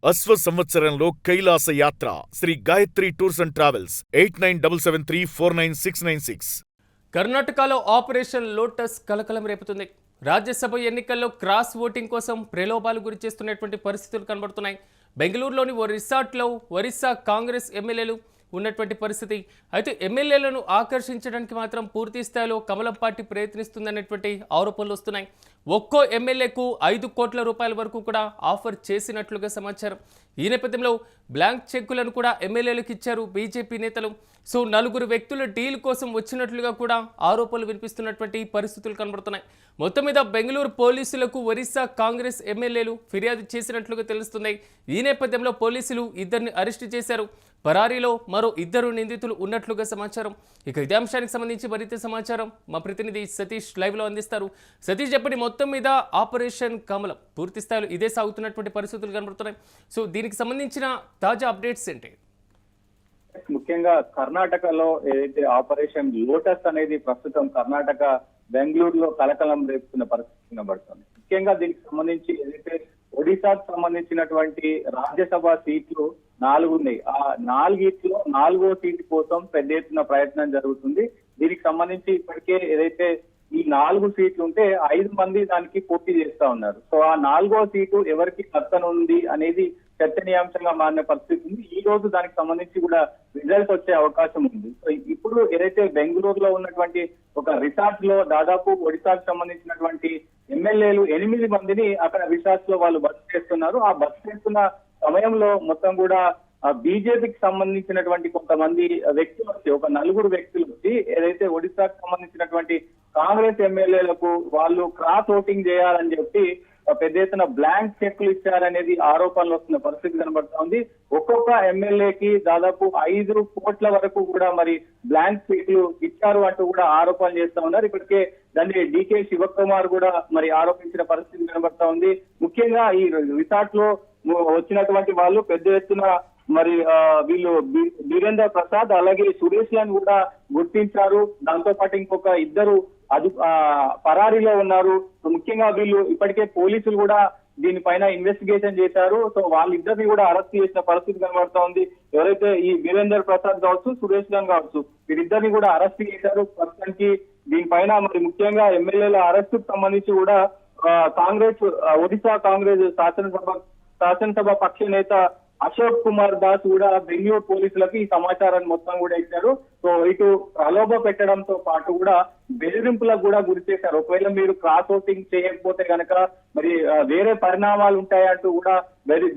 అశ్వ సంవత్సరంలో కైలాస యాత్ర Sri Gayatri tours and travels 8977349696. కర్ణాటకలో ఆపరేషన్ లోటస్ కలకలం రేపుతుంది. రాజ్యసభ ఎన్నికల్లో క్రాస్ ఓటింగ్ కోసం ప్రలోభాలు గురి చేస్తున్నటువంటి పరిస్థితులు కనబడుతున్నాయి. బెంగళూరులోని ఓ రిసార్ట్లో ఒరిస్సా కాంగ్రెస్ ఎమ్మెల్యేలు ఉన్నటువంటి పరిస్థితి. అయితే ఎమ్మెల్యేలను ఆకర్షించడానికి మాత్రం పూర్తి స్థాయిలో కమలం పార్టీ ప్రయత్నిస్తుందనేటువంటి ఆరోపణలు వస్తున్నాయి. ఒక్కో ఎమ్మెల్యేకు 5 కోట్ల రూపాయల వరకు కూడా ఆఫర్ చేసినట్లుగా సమాచారం. ఈ నేపథ్యంలో బ్లాంక్ చెక్కులను కూడా ఎమ్మెల్యేలకు ఇచ్చారు బీజేపీ నేతలు. సో 4 వ్యక్తుల డీల్ కోసం వచ్చినట్లుగా కూడా ఆరోపణలు వినిపిస్తున్నటువంటి పరిస్థితులు కనబడుతున్నాయి. మొత్తం మీద బెంగళూరు పోలీసులకు ఒరిస్సా కాంగ్రెస్ ఎమ్మెల్యేలు ఫిర్యాదు చేసినట్లుగా తెలుస్తున్నాయి. ఈ నేపథ్యంలో పోలీసులు 2 అరెస్టు చేశారు. పరారీలో మరో 2 నిందితులు ఉన్నట్లుగా సమాచారం. ఇక ఇదే అంశానికి సంబంధించి మరింత సమాచారం మా ప్రతినిధి సతీష్ లైవ్లో అందిస్తారు. సతీష్ చెప్పండి, మొత్తం మీద ఆపరేషన్ కమలం పూర్తి స్థాయిలో ఇదే సాగుతున్నటువంటి పరిస్థితులు కనబడుతున్నాయి. సో దీనికి సంబంధించిన తాజా అప్డేట్స్ ఏంటి? ముఖ్యంగా కర్ణాటకలో ఏదైతే ఆపరేషన్ లోటస్ అనేది ప్రస్తుతం కర్ణాటక బెంగళూరులో కలకలం రేపుతున్న పరిస్థితి కనబడుతుంది. ముఖ్యంగా దీనికి సంబంధించి ఏదైతే ఒడిశాకు సంబంధించినటువంటి రాజ్యసభ సీట్లు 4 ఉన్నాయి. ఆ 4 4వ సీటు కోసం పెద్ద ఎత్తున ప్రయత్నం జరుగుతుంది. దీనికి సంబంధించి ఇప్పటికే ఏదైతే ఈ 4 సీట్లు ఉంటే 5 మంది దానికి పోటీ చేస్తా ఉన్నారు. సో ఆ 4వ సీటు ఎవరికి దక్కనుంది అనేది చర్చనీయాంశంగా మారిన పరిస్థితి ఉంది. ఈ రోజు దానికి సంబంధించి కూడా రిజల్ట్ వచ్చే అవకాశం ఉంది. సో ఇప్పుడు ఏదైతే బెంగళూరులో ఉన్నటువంటి ఒక రిసార్ట్ లో దాదాపు ఒడిశాకు సంబంధించినటువంటి ఎమ్మెల్యేలు 8 మందిని అక్కడ రిసార్ట్ లో వాళ్ళు బస చేస్తున్నారు. ఆ బస చేస్తున్న సమయంలో మొత్తం కూడా బీజేపీకి సంబంధించినటువంటి కొంతమంది వ్యక్తులు వచ్చి ఒక 4 వ్యక్తులు వచ్చి ఏదైతే ఒడిశాకు సంబంధించినటువంటి కాంగ్రెస్ ఎమ్మెల్యేలకు వాళ్ళు క్రాస్ ఓటింగ్ చేయాలని చెప్పి పెద్ద ఎత్తున బ్లాంక్ చెక్లు ఇచ్చారనేది ఆరోపణలు వస్తున్న పరిస్థితి కనబడతా ఉంది. ఒక్కొక్క ఎమ్మెల్యేకి దాదాపు 5 కోట్ల వరకు కూడా మరి బ్లాంక్ చెక్లు ఇచ్చారు అంటూ కూడా ఆరోపణలు చేస్తా ఉన్నారు. ఇప్పటికే దాన్ని డీకే శివకుమార్ కూడా మరి ఆరోపించిన పరిస్థితి కనబడతా ఉంది. ముఖ్యంగా ఈ రిసార్ట్ లో వచ్చినటువంటి వాళ్ళు పెద్ద ఎత్తున మరి వీళ్ళు బీరేందర్ ప్రసాద్ అలాగే సురేష్ లను కూడా గుర్తించారు. దాంతో పాటు ఇంకొక 2 పరారీలో ఉన్నారు. ముఖ్యంగా వీళ్ళు ఇప్పటికే పోలీసులు కూడా దీనిపైన ఇన్వెస్టిగేషన్ చేశారు. సో వాళ్ళిద్దరిని కూడా అరెస్ట్ చేసిన పరిస్థితి కనబడతా ఉంది. ఎవరైతే ఈ వీరేందర్ ప్రసాద్ కావచ్చు, సురేష్ లను కావచ్చు, వీరిద్దరిని కూడా అరెస్ట్ చేశారు. ప్రస్తుతానికి దీనిపైన మరి ముఖ్యంగా ఎమ్మెల్యేల అరెస్టుకు సంబంధించి కూడా కాంగ్రెస్ ఒడిశా కాంగ్రెస్ శాసనసభ పక్ష నేత అశోక్ కుమార్ దాస్ కూడా బెంగళూరు పోలీసులకు ఈ సమాచారాన్ని మొత్తం కూడా ఇచ్చారు. సో ఇటు ప్రలోభ పెట్టడంతో పాటు కూడా బెదిరింపులకు కూడా గురి చేశారు. ఒకవేళ మీరు క్రాస్ ఓటింగ్ చేయకపోతే కనుక మరి వేరే పరిణామాలు ఉంటాయంటూ కూడా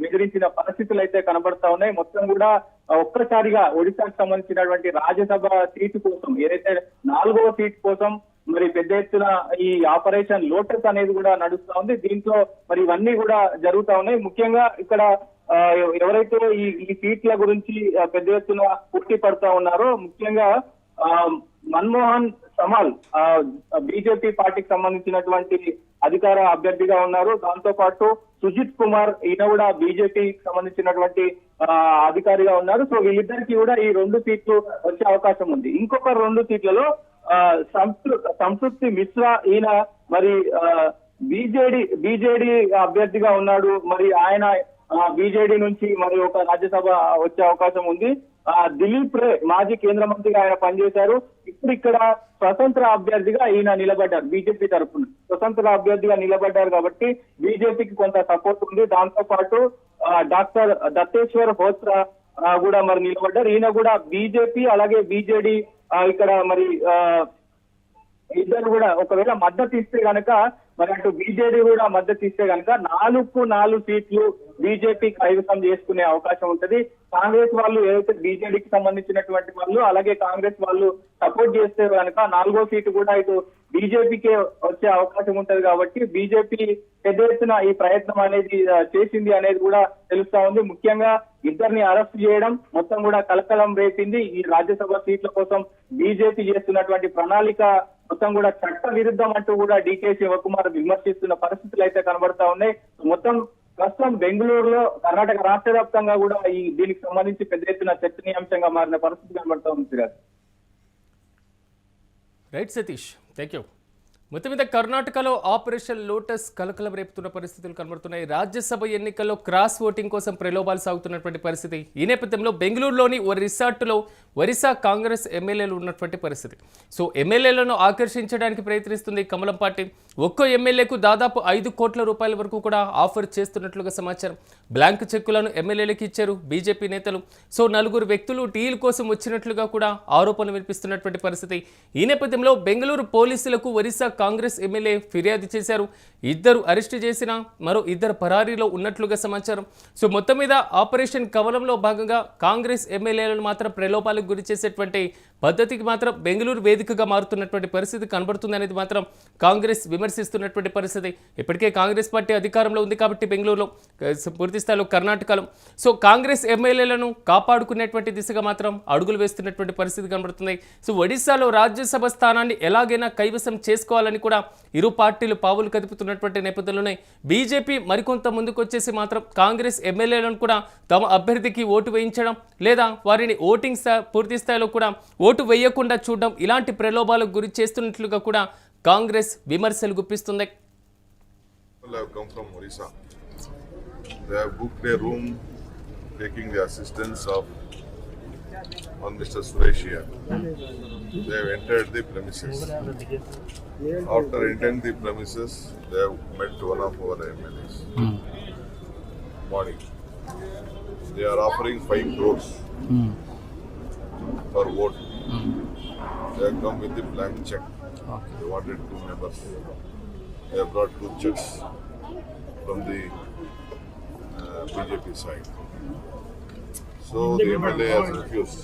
బెదిరించిన పరిస్థితులు అయితే కనబడతా ఉన్నాయి. మొత్తం కూడా ఒక్కసారిగా ఒడిశాకు సంబంధించినటువంటి రాజ్యసభ సీటు కోసం ఏదైతే 4వ సీటు కోసం మరి పెద్ద ఎత్తున ఈ ఆపరేషన్ లోటస్ అనేది కూడా నడుస్తా ఉంది. దీంట్లో మరి ఇవన్నీ కూడా జరుగుతా ఉన్నాయి. ముఖ్యంగా ఇక్కడ ఎవరైతే ఈ సీట్ల గురించి పెద్ద ఎత్తున పోటీ పడుతా ఉన్నారో ముఖ్యంగా మన్మోహన్ సమాల్ బీజేపీ పార్టీకి సంబంధించినటువంటి అధికార అభ్యర్థిగా ఉన్నారు. దాంతో పాటు సుజిత్ కుమార్ ఈయన కూడా బీజేపీకి సంబంధించినటువంటి అధికారిగా ఉన్నారు. సో వీళ్ళిద్దరికి కూడా ఈ 2 సీట్లు వచ్చే అవకాశం ఉంది. ఇంకొక 2 సీట్లలో సంతృప్తి మిశ్రా ఈయన మరి బీజేడీ అభ్యర్థిగా ఉన్నాడు. మరి ఆయన బీజేడీ నుంచి మరి ఒక రాజ్యసభ వచ్చే అవకాశం ఉంది. దిలీప్ రే మాజీ కేంద్ర మంత్రిగా ఆయన పనిచేశారు. ఇప్పుడు ఇక్కడ స్వతంత్ర అభ్యర్థిగా ఈయన నిలబడ్డారు. బీజేపీ తరఫున స్వతంత్ర అభ్యర్థిగా నిలబడ్డారు కాబట్టి బీజేపీకి కొంత సపోర్ట్ ఉంది. దాంతో పాటు డాక్టర్ దత్తేశ్వర్ హోత్రా కూడా మరి నిలబడ్డారు. ఈయన కూడా బీజేపీ అలాగే బీజేడీ ఇక్కడ మరి ఇద్దరు కూడా ఒకవేళ మద్దతు ఇస్తే కనుక మరి అటు బీజేడీ కూడా మద్దతు ఇస్తే కనుక 4 సీట్లు బీజేపీ కైవసం చేసుకునే అవకాశం ఉంటది. కాంగ్రెస్ వాళ్ళు ఏదైతే బీజేడీకి సంబంధించినటువంటి వాళ్ళు అలాగే కాంగ్రెస్ వాళ్ళు సపోర్ట్ చేస్తే కనుక 4వ సీటు కూడా ఇటు బీజేపీకే వచ్చే అవకాశం ఉంటది. కాబట్టి బీజేపీ పెద్ద ఎత్తున ఈ ప్రయత్నం అనేది చేసింది అనేది కూడా తెలుస్తా ఉంది. ముఖ్యంగా 2 అరెస్ట్ చేయడం మొత్తం కూడా కలకలం రేపింది. ఈ రాజ్యసభ సీట్ల కోసం బీజేపీ చేస్తున్నటువంటి ప్రణాళిక మొత్తం కూడా చట్ట విరుద్ధం అంటూ కూడా డీకే శివకుమార్ విమర్శిస్తున్న పరిస్థితులు అయితే కనబడతా ఉన్నాయి. మొత్తం ప్రస్తుతం బెంగళూరులో కర్ణాటక రాష్ట్ర వ్యాప్తంగా కూడా దీనికి సంబంధించి పెద్ద ఎత్తున చర్చనీయాంశంగా మారిన పరిస్థితి కనబడతా ఉంది. Right Satish, thank you. మొత్తం మీద కర్ణాటకలో ఆపరేషన్ లోటస్ కలకలం రేపుతున్న పరిస్థితులు కనబడుతున్నాయి. రాజ్యసభ ఎన్నికల్లో క్రాస్ ఓటింగ్ కోసం ప్రలోభాలు సాగుతున్నటువంటి పరిస్థితి. ఈ నేపథ్యంలో బెంగళూరులోని ఓ రిసార్టులో ఒరిస్సా కాంగ్రెస్ ఎమ్మెల్యేలు ఉన్నటువంటి పరిస్థితి. సో ఎమ్మెల్యేలను ఆకర్షించడానికి ప్రయత్నిస్తుంది కమలం పార్టీ. ఒక్కో ఎమ్మెల్యేకు దాదాపు 5 కోట్ల రూపాయల వరకు కూడా ఆఫర్ చేస్తున్నట్లుగా సమాచారం. బ్లాంక్ చెక్కులను ఎమ్మెల్యేలకు ఇచ్చారు బీజేపీ నేతలు. సో 4 వ్యక్తులు డీల్ కోసం వచ్చినట్లుగా కూడా ఆరోపణలు వినిపిస్తున్నటువంటి పరిస్థితి. ఈ నేపథ్యంలో బెంగళూరు పోలీసులకు ఒరిస్సా కాంగ్రెస్ ఎమ్మెల్యే ఫిర్యాదు చేశారు. 2 అరెస్టు చేసిన మరో 2 పరారీలో ఉన్నట్లుగా సమాచారం. సో మొత్తం మీద ఆపరేషన్ కమలంలో భాగంగా కాంగ్రెస్ ఎమ్మెల్యేలను మాత్రం ప్రలోభాలకు గురి చేసేటువంటి పద్ధతికి మాత్రం బెంగళూరు వేదికగా మారుతున్నటువంటి పరిస్థితి కనబడుతుంది అనేది మాత్రం కాంగ్రెస్ విమర్శిస్తున్నటువంటి పరిస్థితి. ఇప్పటికే కాంగ్రెస్ పార్టీ అధికారంలో ఉంది కాబట్టి బెంగళూరులో పూర్తి స్థాయిలో కర్ణాటకలో సో కాంగ్రెస్ ఎమ్మెల్యేలను కాపాడుకునేటువంటి దిశగా మాత్రం అడుగులు వేస్తున్నటువంటి పరిస్థితి కనబడుతుంది. సో ఒడిశాలో రాజ్యసభ స్థానాన్ని ఎలాగైనా కైవసం చేసుకోవాలని కూడా ఇరు పార్టీలు పావులు కదుపుతున్నటువంటి నేపథ్యంలోనే బీజేపీ మరికొంత ముందుకు వచ్చేసి మాత్రం కాంగ్రెస్ ఎమ్మెల్యేలను కూడా తమ అభ్యర్థికి ఓటు వేయించడం లేదా వారిని ఓటింగ్ పూర్తి స్థాయిలో కూడా ఓటు వేయకుండా చూడడం ఇలాంటి ప్రలోభాలకు గురి చేస్తున్నట్లుగా కూడా కాంగ్రెస్ విమర్శలు గుప్పిస్తుంది. Have come from Orissa. They have booked a room taking the assistance of one Mr. Suresh here. They have entered the premises. After entering the premises, they have met one of our MLAs. Morning. They are offering 5 crores per vote. They have come with the blank check. They wanted 2 members. They have brought 2 checks from the BJP side. So the MLA has refused.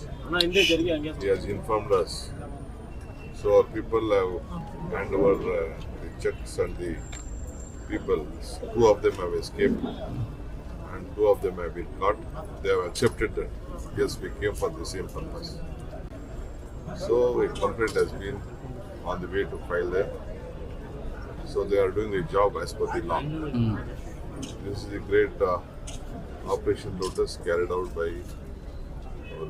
He has informed us. So our people have handed over the checks and the people. 2 of them have escaped and 2 of them have been caught. They have accepted that. Yes, we came for the same purpose. So a complaint has been on the way to file there. So they are doing the job as per the law. This is a great Operation Lotus carried out by our